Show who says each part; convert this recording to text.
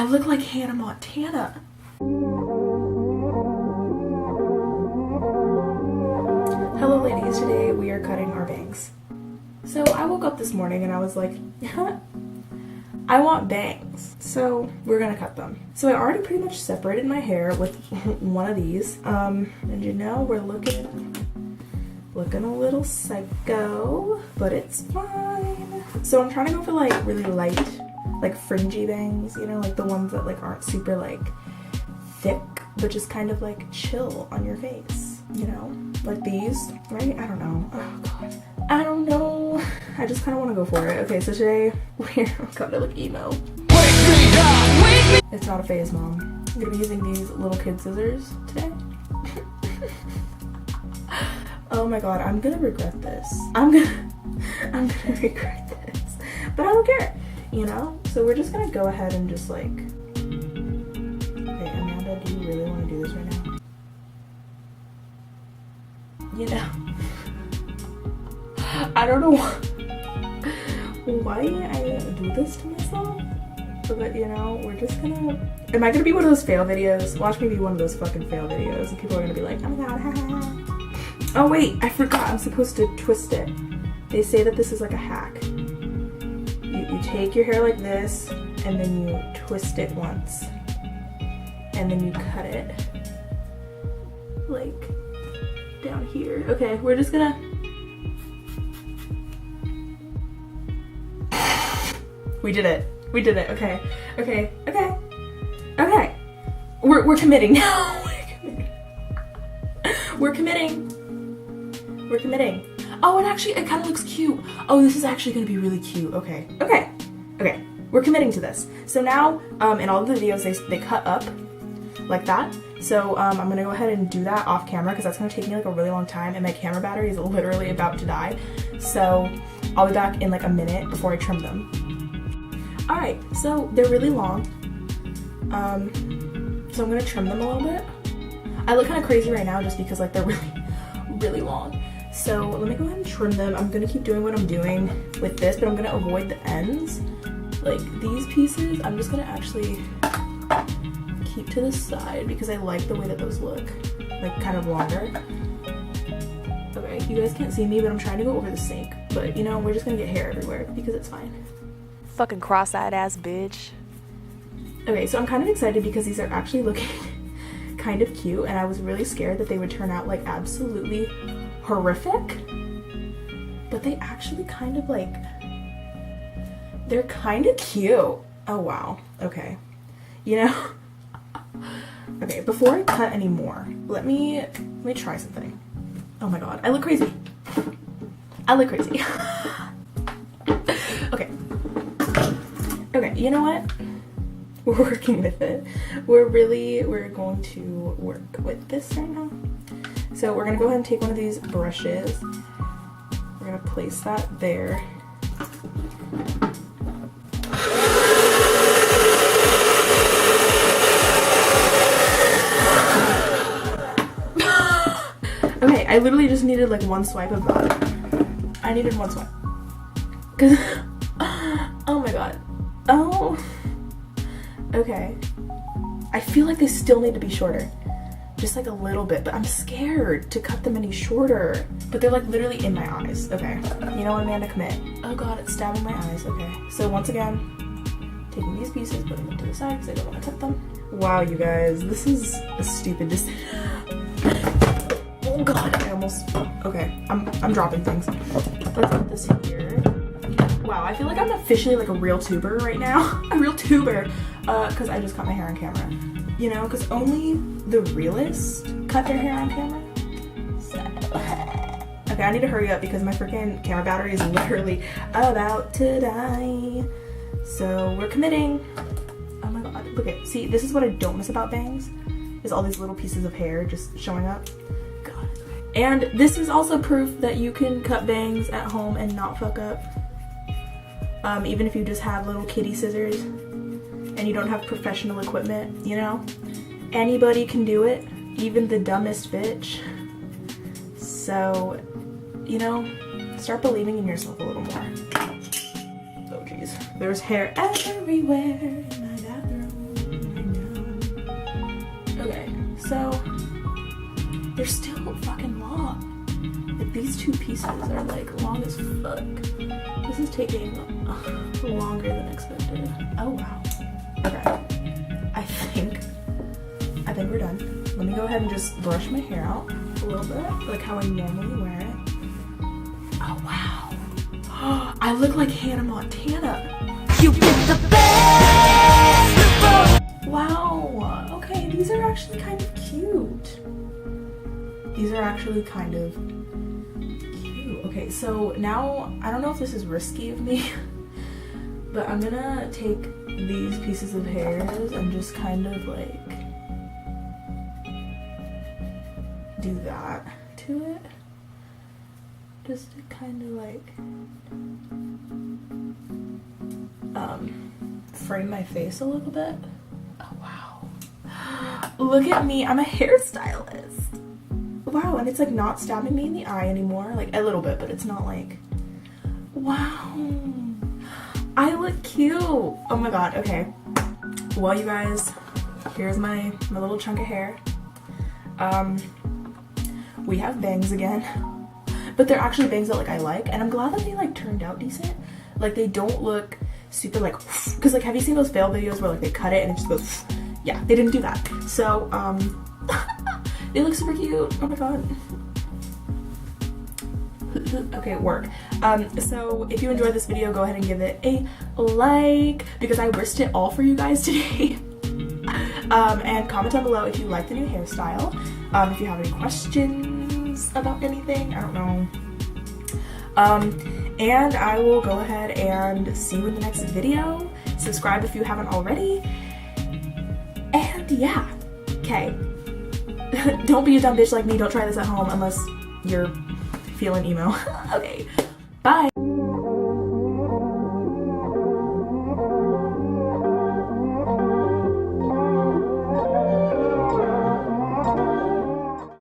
Speaker 1: I look like Hannah Montana. Hello ladies, today we are cutting our bangs. So I woke up this morning and I was like, I want bangs. So we're gonna cut them. So I already pretty much separated my hair with one of these. And you know, we're looking a little psycho, but it's fine. So I'm trying to go for like really light, like fringy bangs, you know, like the ones that like aren't super like thick, but just kind of like chill on your face, you know, like these, right? I don't know. Oh god, I don't know. I just kind of want to go for it. Okay, so today we're gonna look emo. It's not a phase, Mom. I'm gonna be using these little kid scissors today. Oh my god, I'm gonna regret this. I'm gonna regret this, but I don't care, you know? So we're just gonna go ahead and just like, okay, Amanda, do you really want to do this right now? You know, I don't know why I do this to myself, but you know, we're just gonna, am I gonna be one of those fail videos? Watch me be one of those fucking fail videos and people are gonna be like, oh my god, haha. Oh wait, I forgot, I'm supposed to twist it. They say that this is like a hack. You take your hair like this, and then you twist it once. And then you cut it. Like, down here. Okay, we're just gonna... We did it. We did it, okay. Okay, okay. Okay. We're committing now. We're committing. We're committing. Oh, and actually, it kind of looks cute. Oh, this is actually going to be really cute. Okay. Okay. Okay. We're committing to this. So now, in all of the videos, they cut up like that. So I'm going to go ahead and do that off camera because that's going to take me like a really long time and my camera battery is literally about to die. So I'll be back in like a minute before I trim them. Alright, so they're really long. So I'm going to trim them a little bit. I look kind of crazy right now just because like they're really long. So let me go ahead and trim them. I'm gonna keep doing what I'm doing with this, but I'm gonna avoid the ends. Like these pieces, I'm just gonna actually keep to the side because I like the way that those look, like kind of longer. Okay, you guys can't see me, but I'm trying to go over the sink. But you know, we're just gonna get hair everywhere because it's fine. Fucking cross-eyed ass bitch. Okay, so I'm kind of excited because these are actually looking kind of cute, and I was really scared that they would turn out like absolutely horrific, but they actually kind of like, they're kind of cute. Oh wow, okay, you know. Okay, before I cut any more, let me try something. Oh my god, I look crazy. I look crazy. Okay, you know what? We're working with it. We're going to work with this right now. So we're gonna go ahead and take one of these brushes. We're gonna place that there. Okay, I literally just needed like one swipe of that. I needed one swipe. Cause, oh my god. Oh. Okay. I feel like they still need to be shorter. Just like a little bit, but I'm scared to cut them any shorter. But they're like literally in my eyes. Okay. You know what, Amanda, commit. Oh god, it's stabbing my eyes. Okay. So once again, taking these pieces, putting them to the side because I don't want to cut them. Wow, you guys, this is a stupid decision. Oh god, I almost, okay, I'm dropping things. Let's put this here. Wow, I feel like I'm officially like a real tuber right now. A real tuber, because I just cut my hair on camera. You know, because only the realest cut their hair on camera. So, okay, I need to hurry up because my freaking camera battery is literally about to die. So we're committing. Oh my god, look at, see, this is what I don't miss about bangs, is all these little pieces of hair just showing up. God. And this is also proof that you can cut bangs at home and not fuck up. Even if you just have little kitty scissors and you don't have professional equipment, you know? Anybody can do it, even the dumbest bitch. So, you know, start believing in yourself a little more. Oh jeez. There's hair everywhere in my bathroom. they're still fucking long. Like, these two pieces are like long as fuck. This is taking longer than expected. Oh wow. Okay. I think we're done. Let me go ahead and just brush my hair out a little bit, like how I normally wear it. Oh wow. I look like Hannah Montana. You get the best of both. Wow. Okay, these are actually kind of cute. These are actually kind of cute. Okay, so now, I don't know if this is risky of me, but I'm gonna take these pieces of hairs and just kind of like do that to it. Just to kind of like frame my face a little bit. Oh wow. Look at me, I'm a hairstylist. Wow, and it's like not stabbing me in the eye anymore. Like a little bit, but it's not like, wow. I look cute. Oh my god, okay. Well, you guys, here's my little chunk of hair. We have bangs again. But they're actually bangs that like I like, and I'm glad that they like turned out decent. Like they don't look super like, because like have you seen those fail videos where like they cut it and it just goes, yeah, they didn't do that. So they look super cute. Oh my god. Okay, work. So if you enjoyed this video, go ahead and give it a like, because I risked it all for you guys today. And comment down below if you like the new hairstyle. If you have any questions about anything, I don't know. And I will go ahead and see you in the next video. Subscribe if you haven't already. And yeah, okay. Don't be a dumb bitch like me. Don't try this at home unless you're feeling emo. Okay, bye.